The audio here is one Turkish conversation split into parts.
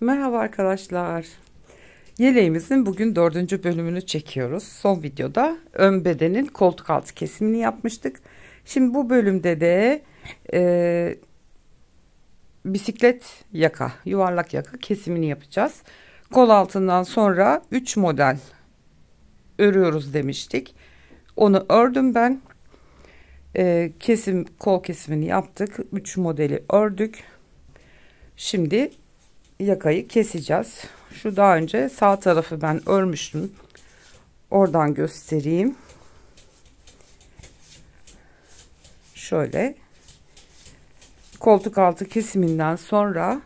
Merhaba arkadaşlar. Yeleğimizin bugün 4. bölümünü çekiyoruz. Son videoda ön bedenin koltuk altı kesimini yapmıştık. Şimdi bu bölümde de bisiklet yaka, yuvarlak yaka kesimini yapacağız. Kol altından sonra 3 model örüyoruz demiştik. Onu ördüm ben. Kol kesimini yaptık. 3 modeli ördük. Şimdi yakayı keseceğiz. Şu daha önce sağ tarafı ben örmüştüm. Oradan göstereyim. Şöyle koltuk altı kesiminden sonra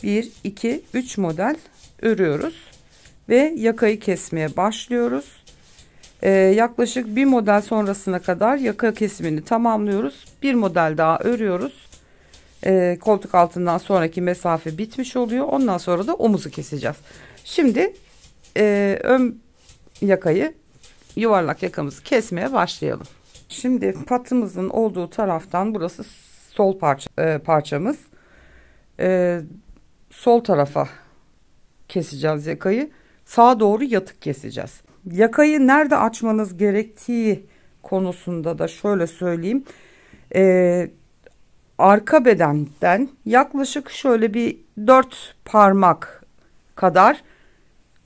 1 2 3 model örüyoruz ve yakayı kesmeye başlıyoruz. Yaklaşık bir model sonrasına kadar yaka kesimini tamamlıyoruz. Bir model daha örüyoruz. Koltuk altından sonraki mesafe bitmiş oluyor. Ondan sonra da omuzu keseceğiz. Şimdi ön yakayı, yuvarlak yakamızı kesmeye başlayalım. Şimdi patımızın olduğu taraftan, burası sol parçamız. Sol tarafa keseceğiz yakayı. Sağa doğru yatık keseceğiz. Yakayı nerede açmanız gerektiği konusunda da şöyle söyleyeyim. Arka bedenden yaklaşık şöyle bir 4 parmak kadar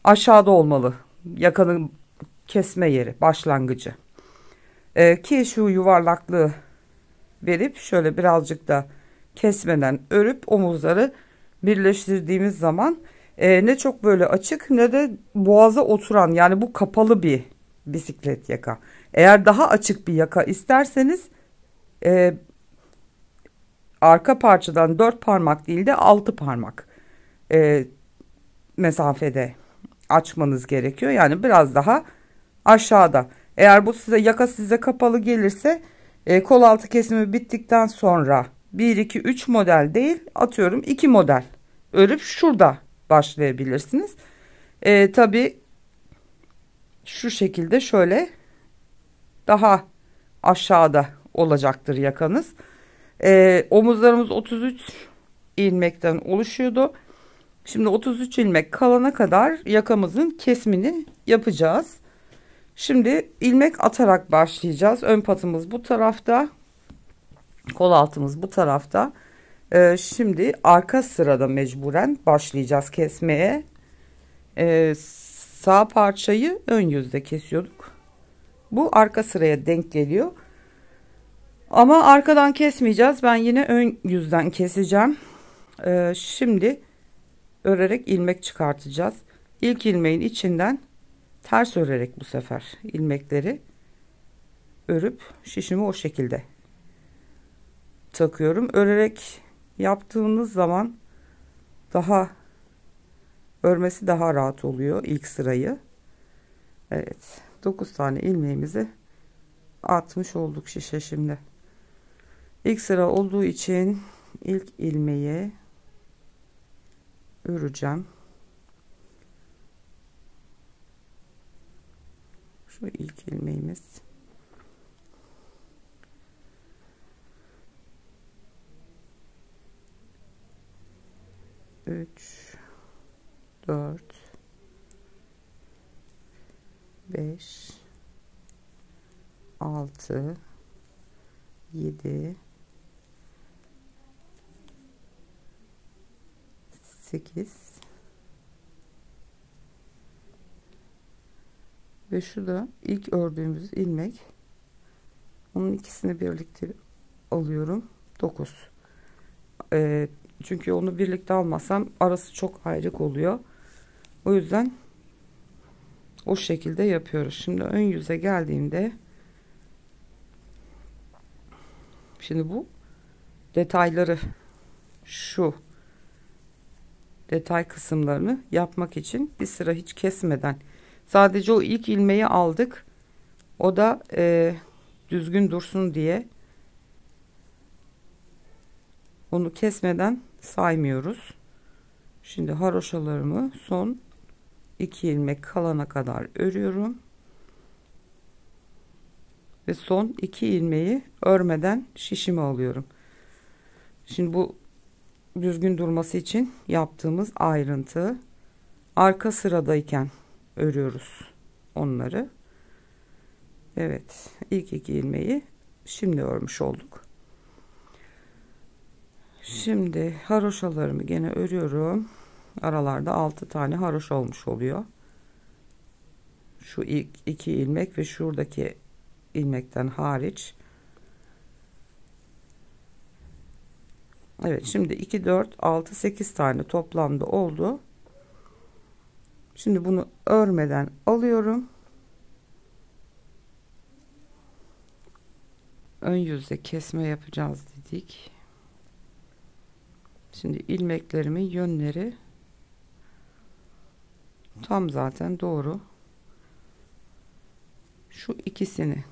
aşağıda olmalı yakanın kesme yeri, başlangıcı. Ki şu yuvarlaklığı verip şöyle birazcık da kesmeden örüp omuzları birleştirdiğimiz zaman ne çok böyle açık ne de boğaza oturan, yani bu kapalı bir bisiklet yaka. Eğer daha açık bir yaka isterseniz arka parçadan 4 parmak değil de 6 parmak mesafede açmanız gerekiyor. Yani biraz daha aşağıda. Eğer bu yaka size kapalı gelirse kol altı kesimi bittikten sonra 1 2 3 model değil, atıyorum 2 model örüp şurada başlayabilirsiniz. Tabii şu şekilde şöyle daha aşağıda olacaktır yakanız. Omuzlarımız 33 ilmekten oluşuyordu. Şimdi 33 ilmek kalana kadar yakamızın kesimini yapacağız. Şimdi ilmek atarak başlayacağız. Ön patımız bu tarafta, kol altımız bu tarafta. Şimdi arka sırada mecburen başlayacağız kesmeye. Sağ parçayı ön yüzde kesiyorduk. Bu arka sıraya denk geliyor. Ama arkadan kesmeyeceğiz. Ben yine ön yüzden keseceğim. Şimdi örerek ilmek çıkartacağız. İlk ilmeğin içinden ters örerek bu sefer ilmekleri örüp şişimi o şekilde takıyorum. Örerek yaptığınız zaman daha örmesi daha rahat oluyor ilk sırayı. Evet, 9 tane ilmeğimizi atmış olduk şişe şimdi. İlk sıra olduğu için ilk ilmeği öreceğim. Şu ilk ilmeğimiz. Üç, 4, 5, 6, 7, 8 ve şu da ilk ördüğümüz ilmek. Onun ikisini birlikte alıyorum. 9. Çünkü onu birlikte almasam arası çok ayrık oluyor. O yüzden o şekilde yapıyoruz. Şimdi ön yüze geldiğimde, şimdi bu detayları, şu detay kısımlarını yapmak için bir sıra hiç kesmeden sadece o ilk ilmeği aldık. O da düzgün dursun diye onu kesmeden saymıyoruz. Şimdi haroşalarımı son 2 ilmek kalana kadar örüyorum ve son 2 ilmeği örmeden şişimi alıyorum. Şimdi bu düzgün durması için yaptığımız ayrıntı. Arka sıradayken örüyoruz onları. Evet, ilk 2 ilmeği şimdi örmüş olduk. Şimdi haroşalarımı gene örüyorum. Aralarda 6 tane haroşa olmuş oluyor. Şu ilk 2 ilmek ve şuradaki ilmekten hariç. Evet, şimdi 2 4 6 8 tane toplamda oldu. Şimdi bunu örmeden alıyorum. Ön yüzde kesme yapacağız dedik. Şimdi ilmeklerimin yönleri tam zaten doğru. Şu ikisini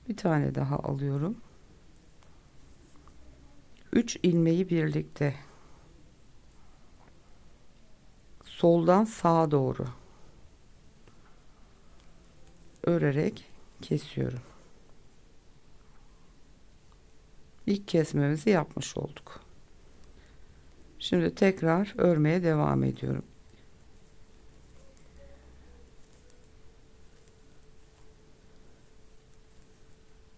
bir tane daha alıyorum. 3 ilmeği birlikte soldan sağa doğru örerek kesiyorum. İlk kesmemizi yapmış olduk. Şimdi tekrar örmeye devam ediyorum.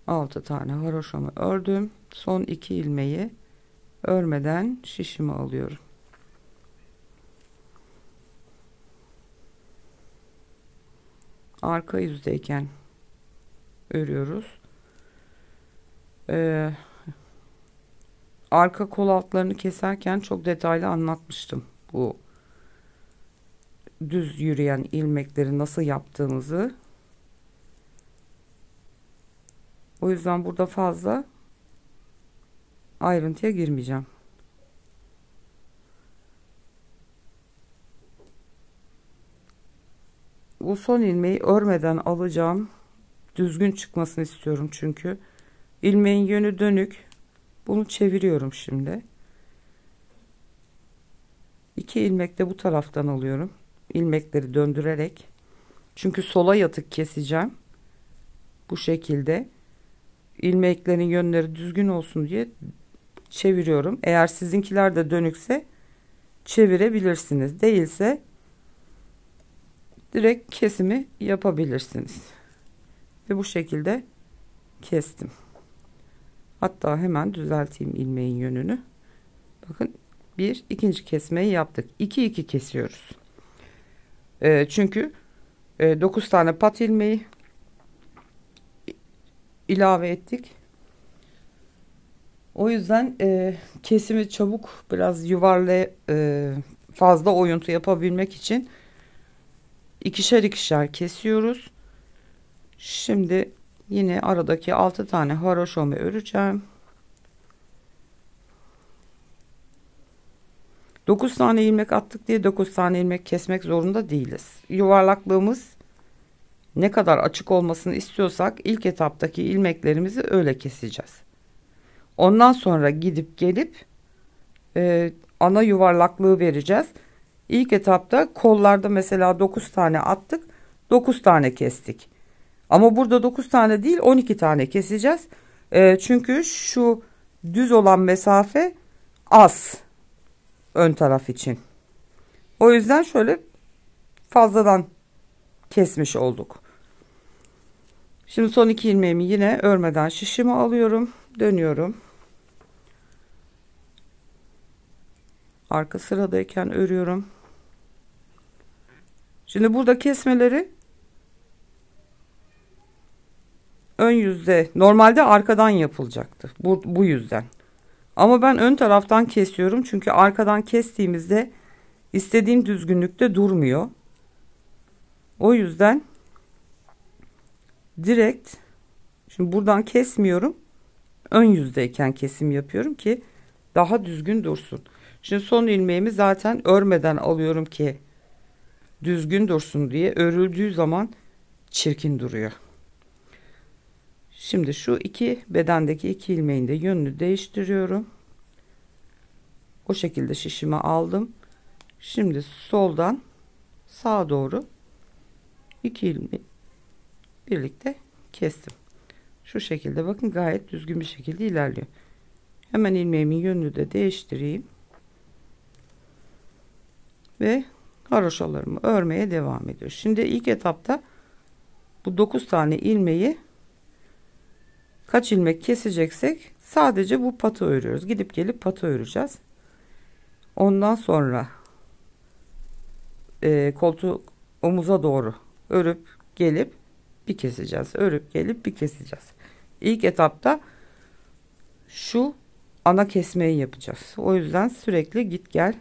Altı tane haroşamı ördüm. Son 2 ilmeği örmeden şişimi alıyorum. Arka yüzdeyken örüyoruz. Arka kol altlarını keserken çok detaylı anlatmıştım. Bu düz yürüyen ilmekleri nasıl yaptığımızı. O yüzden burada fazla ayrıntıya girmeyeceğim. Bu son ilmeği örmeden alacağım. Düzgün çıkmasını istiyorum çünkü. İlmeğin yönü dönük. Bunu çeviriyorum şimdi. 2 ilmek de bu taraftan alıyorum. İlmekleri döndürerek. Çünkü sola yatık keseceğim. Bu şekilde. İlmeklerin yönleri düzgün olsun diye çeviriyorum. Eğer sizinkiler de dönükse çevirebilirsiniz. Değilse direkt kesimi yapabilirsiniz. Ve bu şekilde kestim. Hatta hemen düzelteyim ilmeğin yönünü. Bakın ikinci kesmeyi yaptık. 2 kesiyoruz. Çünkü 9 tane pat ilmeği ilave ettik. O yüzden kesimi çabuk biraz fazla oyuntu yapabilmek için ikişer kesiyoruz. Şimdi yine aradaki 6 tane haroşamı öreceğim. 9 tane ilmek attık diye 9 tane ilmek kesmek zorunda değiliz. Yuvarlaklığımız ne kadar açık olmasını istiyorsak ilk etaptaki ilmeklerimizi öyle keseceğiz. Ondan sonra gidip gelip ana yuvarlaklığı vereceğiz. İlk etapta kollarda mesela 9 tane attık, 9 tane kestik. Ama burada 9 tane değil 12 tane keseceğiz. Çünkü şu düz olan mesafe az ön taraf için. O yüzden şöyle fazladan kesmiş olduk. Şimdi son 2 ilmeğimi yine örmeden şişimi alıyorum. Dönüyorum. Arka sıradayken örüyorum. Şimdi burada kesmeleri ön yüzde normalde arkadan yapılacaktı. Bu yüzden. Ama ben ön taraftan kesiyorum. Çünkü arkadan kestiğimizde istediğim düzgünlükte durmuyor. O yüzden direkt şimdi buradan kesmiyorum. Ön yüzdeyken kesim yapıyorum ki daha düzgün dursun. Şimdi son ilmeğimi zaten örmeden alıyorum ki düzgün dursun diye. Örüldüğü zaman çirkin duruyor. Şimdi şu bedendeki 2 ilmeğin de yönünü değiştiriyorum. O şekilde şişimi aldım. Şimdi soldan sağa doğru 2 ilmeği birlikte kestim. Şu şekilde bakın gayet düzgün bir şekilde ilerliyor. Hemen ilmeğimin yönünü de değiştireyim. Ve haroşalarımı örmeye devam ediyorum. Şimdi ilk etapta bu 9 tane ilmeği kaç ilmek keseceksek sadece bu patı örüyoruz. Gidip gelip patı öreceğiz. Ondan sonra koltuk omuza doğru örüp gelip bir keseceğiz. Örüp gelip bir keseceğiz. İlk etapta şu ana kesmeyi yapacağız. O yüzden sürekli git gel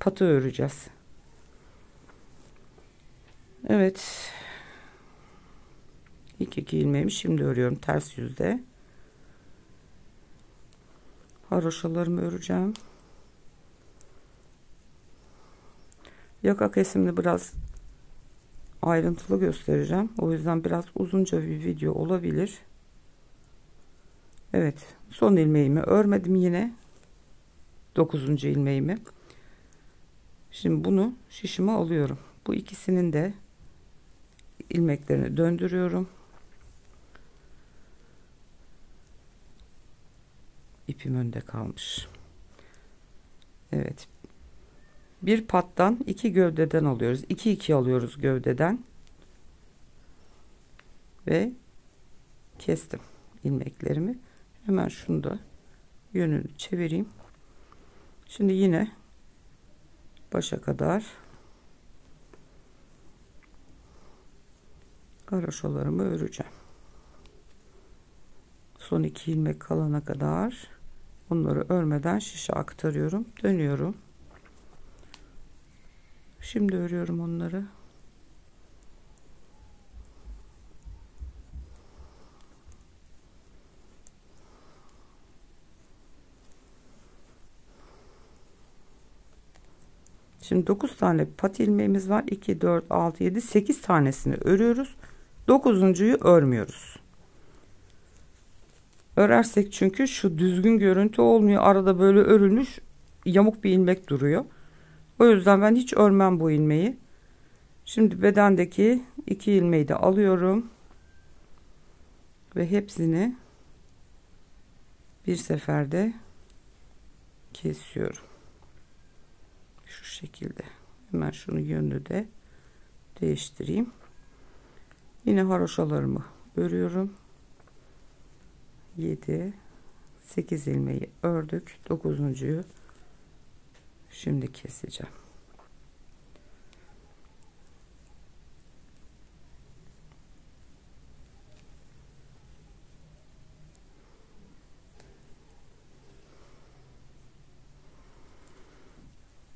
patı öreceğiz. Evet. İlk 2 ilmeğimi şimdi örüyorum ters yüzde. Haroşalarımı öreceğim. Yaka kesimini biraz ayrıntılı göstereceğim. O yüzden biraz uzunca bir video olabilir. Evet, son ilmeğimi örmedim yine. 9. ilmeğimi. Şimdi bunu şişime alıyorum. Bu ikisinin de ilmeklerini döndürüyorum. İpim önde kalmış. Evet. Bir pattan 2 gövdeden alıyoruz. 2 2 alıyoruz gövdeden. Ve kestim ilmeklerimi. Hemen şunu da yönünü çevireyim. Şimdi yine başa kadar haroşalarımı öreceğim. Son 2 ilmek kalana kadar onları örmeden şişe aktarıyorum. Dönüyorum. Şimdi örüyorum onları. Şimdi 9 tane pat ilmeğimiz var. 2, 4, 6, 7, 8 tanesini örüyoruz. 9'uncuyu örmüyoruz. Örersek çünkü şu düzgün görüntü olmuyor. Arada böyle örülmüş yamuk bir ilmek duruyor. O yüzden ben hiç örmem bu ilmeği. Şimdi bedendeki 2 ilmeği de alıyorum. Ve hepsini bir seferde kesiyorum. Şu şekilde. Hemen şunun yönünü de değiştireyim. Yine haroşalarımı örüyorum. 7 8 ilmeği ördük. 9'uncuyu şimdi keseceğim.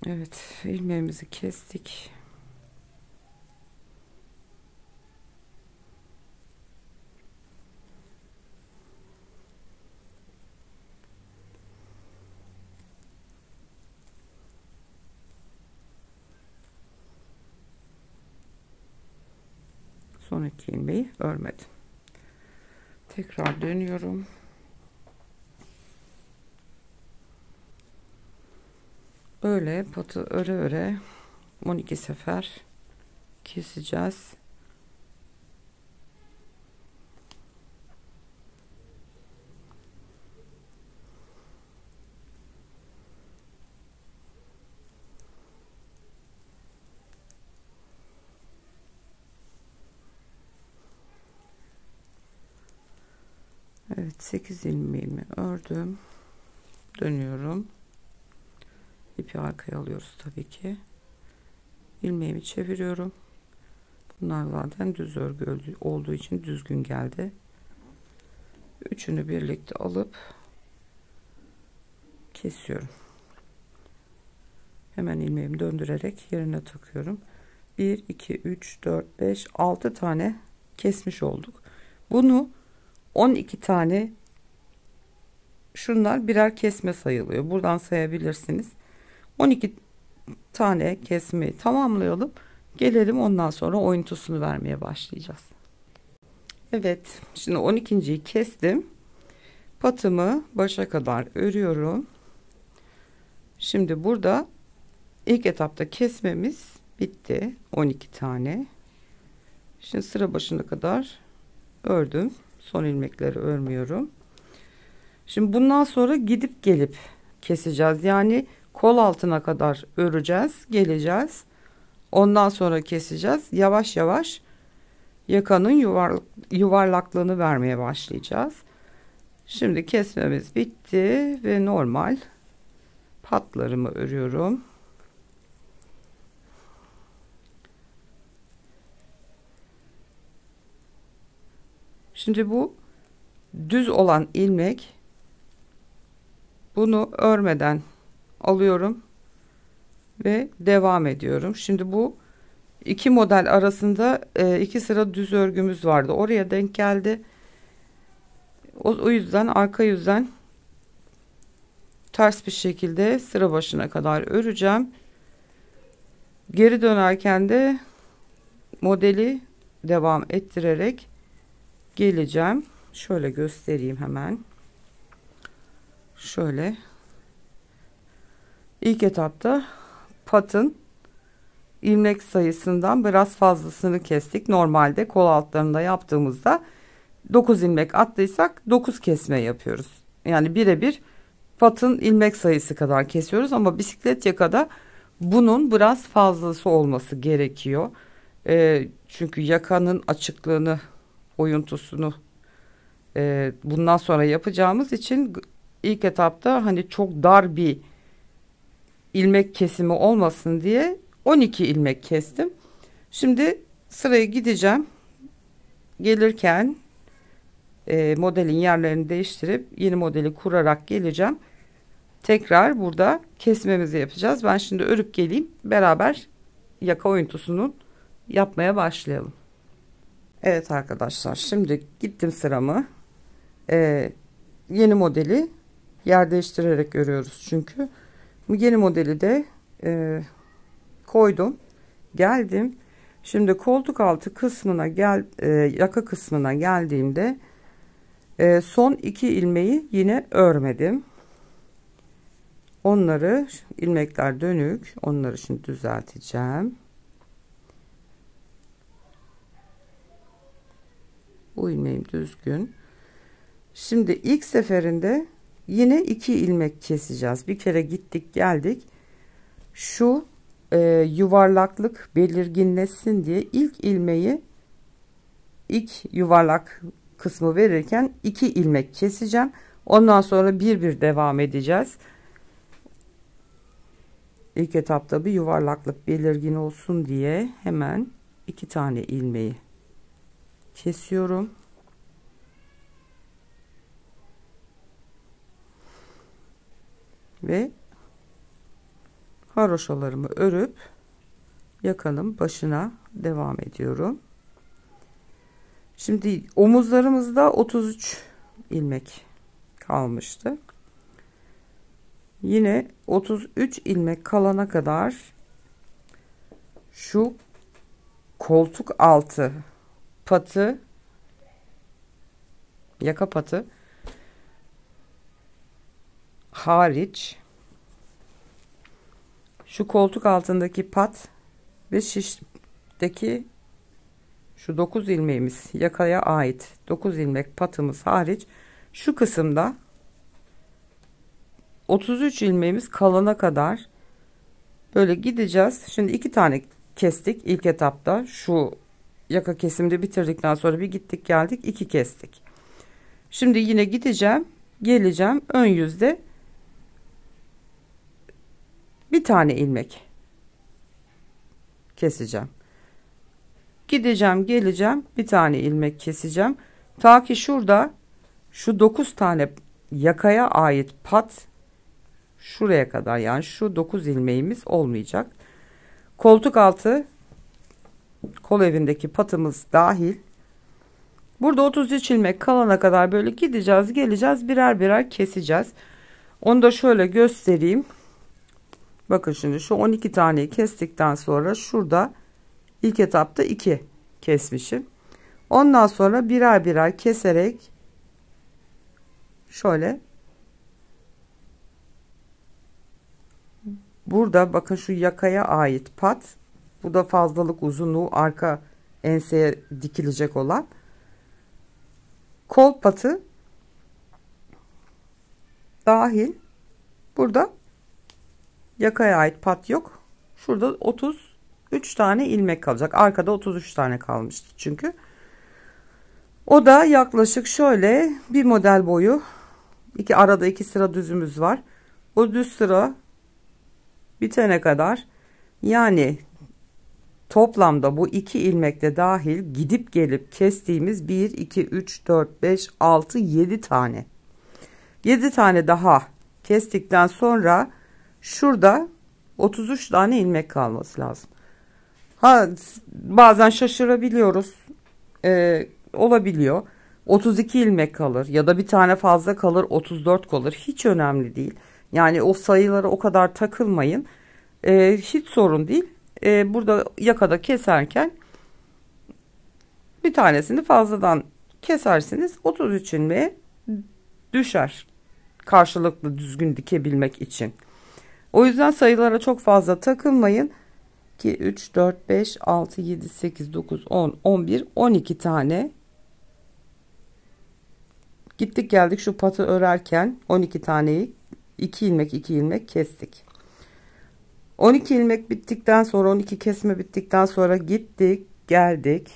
Evet, ilmeğimizi kestik. Son 2 ilmeği örmedim. Tekrar dönüyorum. Böyle patı öre öre 12 sefer keseceğiz. Evet, 8 ilmeğimi ördüm. Dönüyorum. İpi arkaya alıyoruz tabii ki. İlmeğimi çeviriyorum. Bunlar zaten düz örgü olduğu için düzgün geldi. Üçünü birlikte alıp kesiyorum. Hemen ilmeğimi döndürerek yerine takıyorum. 1 2 3 4 5 6 tane kesmiş olduk. Bunu 12 tane, şunlar birer kesme sayılıyor. Buradan sayabilirsiniz. 12 tane kesmeyi tamamlayalım. Gelelim, ondan sonra oyuntusunu vermeye başlayacağız. Evet, şimdi 12.yi kestim. Patımı başa kadar örüyorum. Şimdi burada ilk etapta kesmemiz bitti. 12 tane. Şimdi sıra başına kadar ördüm. Son ilmekleri örmüyorum. Şimdi bundan sonra gidip gelip keseceğiz. Yani kol altına kadar öreceğiz, geleceğiz. Ondan sonra keseceğiz. Yavaş yavaş yakanın yuvarlaklığını vermeye başlayacağız. Şimdi kesmemiz bitti ve normal patlarımı örüyorum. Şimdi bu düz olan ilmek, bunu örmeden alıyorum ve devam ediyorum. Şimdi bu iki model arasında iki sıra düz örgümüz vardı. Oraya denk geldi. O yüzden arka yüzden ters bir şekilde sıra başına kadar öreceğim. Geri dönerken de modeli devam ettirerek geleceğim. Şöyle göstereyim hemen. Şöyle. İlk etapta patın ilmek sayısından biraz fazlasını kestik. Normalde kol altlarında yaptığımızda 9 ilmek attıysak 9 kesme yapıyoruz. Yani birebir patın ilmek sayısı kadar kesiyoruz ama bisiklet yakada bunun biraz fazlası olması gerekiyor. Çünkü yakanın açıklığını, oyuntusunu bundan sonra yapacağımız için ilk etapta hani çok dar bir ilmek kesimi olmasın diye 12 ilmek kestim. Şimdi sıraya gideceğim. Gelirken modelin yerlerini değiştirip yeni modeli kurarak geleceğim. Tekrar burada kesmemizi yapacağız. Ben şimdi örüp geleyim. Beraber yaka oyuntusunu yapmaya başlayalım. Evet arkadaşlar, şimdi gittim sıramı. Yeni modeli yer değiştirerek örüyoruz çünkü. Bu yeni modeli de koydum. Geldim. Şimdi koltuk altı kısmına yaka kısmına geldiğimde son 2 ilmeği yine örmedim. Onları, ilmekler dönük, onları şimdi düzelteceğim. Bu ilmeğim düzgün. Şimdi ilk seferinde yine 2 ilmek keseceğiz. Bir kere gittik geldik. Şu yuvarlaklık belirginleşsin diye ilk ilmeği, ilk yuvarlak kısmı verirken 2 ilmek keseceğim. Ondan sonra bir devam edeceğiz. İlk etapta bir yuvarlaklık belirgin olsun diye hemen 2 tane ilmeği kesiyorum. Ve haroşalarımı örüp yakanın başına devam ediyorum. Şimdi omuzlarımızda 33 ilmek kalmıştı. Yine 33 ilmek kalana kadar şu koltuk altı patı, yaka patı hariç şu koltuk altındaki pat ve şişteki şu 9 ilmeğimiz, yakaya ait 9 ilmek patımız hariç şu kısımda 33 ilmeğimiz kalana kadar böyle gideceğiz. Şimdi 2 tane kestik ilk etapta. Şu yaka kesimini bitirdikten sonra bir gittik geldik, 2 kestik. Şimdi yine gideceğim, geleceğim, ön yüzde bir tane ilmek keseceğim. Gideceğim, geleceğim, bir tane ilmek keseceğim. Ta ki şurada şu 9 tane yakaya ait pat şuraya kadar, yani şu 9 ilmeğimiz olmayacak. Koltuk altı kol evindeki patımız dahil. Burada 33 ilmek kalana kadar böyle gideceğiz, geleceğiz, birer keseceğiz. Onu da şöyle göstereyim. Bakın şimdi şu 12 taneyi kestikten sonra şurada ilk etapta 2 kesmişim. Ondan sonra birer keserek şöyle burada bakın şu yakaya ait pat, bu da fazlalık uzunluğu arka enseye dikilecek olan kol patı dahil. Burada yakaya ait pat yok. Şurada 33 tane ilmek kalacak. Arkada 33 tane kalmıştı çünkü. O da yaklaşık şöyle bir model boyu. Arada 2 sıra düzümüz var. O düz sıra bitene kadar, yani toplamda bu 2 ilmekte dahil gidip gelip kestiğimiz 1 2 3 4 5 6 7 tane. 7 tane daha kestikten sonra şurada 33 tane ilmek kalması lazım. Bazen şaşırabiliyoruz. Olabiliyor. 32 ilmek kalır ya da bir tane fazla kalır, 34 kalır. Hiç önemli değil. Yani o sayılara o kadar takılmayın. Hiç sorun değil. Burada yakada keserken bir tanesini fazladan kesersiniz. 33 ilmeğe düşer. Karşılıklı düzgün dikebilmek için. O yüzden sayılara çok fazla takılmayın. 2, 3, 4, 5, 6, 7, 8, 9, 10, 11, 12 tane. Gittik geldik şu patı örerken 12 taneyi 2 ilmek kestik. 12 ilmek bittikten sonra, 12 kesme bittikten sonra gittik geldik.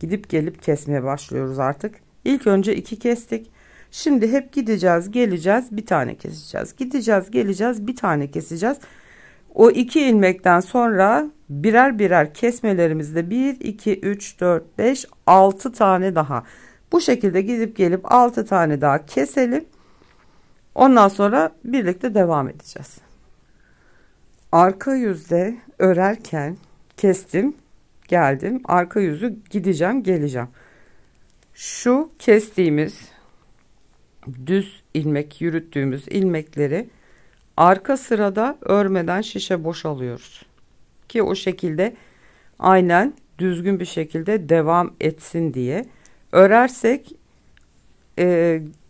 Gidip gelip kesmeye başlıyoruz artık. İlk önce 2 kestik. Şimdi hep gideceğiz geleceğiz, bir tane keseceğiz. Gideceğiz geleceğiz, bir tane keseceğiz. O 2 ilmekten sonra birer birer kesmelerimizde 1 2 3 4 5 6 tane daha. Bu şekilde gidip gelip 6 tane daha keselim. Ondan sonra birlikte devam edeceğiz. Arka yüzde örerken kestim, geldim. Arka yüzü gideceğim, geleceğim. Şu kestiğimiz düz ilmek, yürüttüğümüz ilmekleri arka sırada örmeden şişe boşalıyoruz. Ki o şekilde aynen düzgün bir şekilde devam etsin diye. Örersek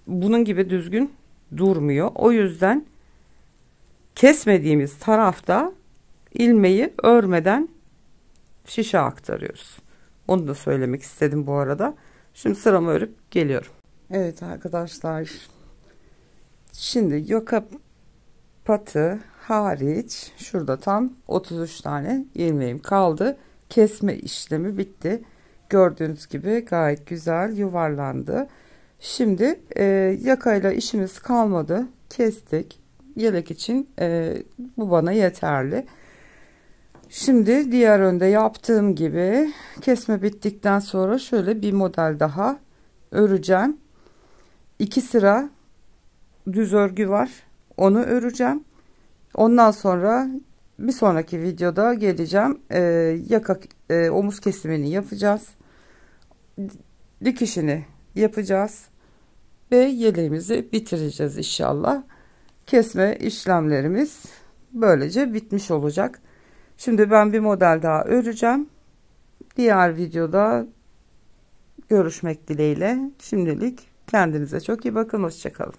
bunun gibi düzgün durmuyor. O yüzden kesmediğimiz tarafta ilmeği örmeden şişe aktarıyoruz. Onu da söylemek istedim bu arada. Şimdi sıramı örüp geliyorum. Evet arkadaşlar. Şimdi yaka patı hariç şurada tam 33 tane ilmeğim kaldı. Kesme işlemi bitti. Gördüğünüz gibi gayet güzel yuvarlandı. Şimdi yakayla işimiz kalmadı. Kestik. Yelek için bu bana yeterli. Şimdi diğer önde yaptığım gibi kesme bittikten sonra şöyle bir model daha öreceğim. 2 sıra düz örgü var. Onu öreceğim. Ondan sonra bir sonraki videoda geleceğim. Yaka omuz kesimini yapacağız. Dikişini yapacağız. Ve yeleğimizi bitireceğiz inşallah. Kesme işlemlerimiz böylece bitmiş olacak. Şimdi ben bir model daha öreceğim. Diğer videoda görüşmek dileğiyle. Şimdilik kendinize çok iyi bakın. Hoşça kalın.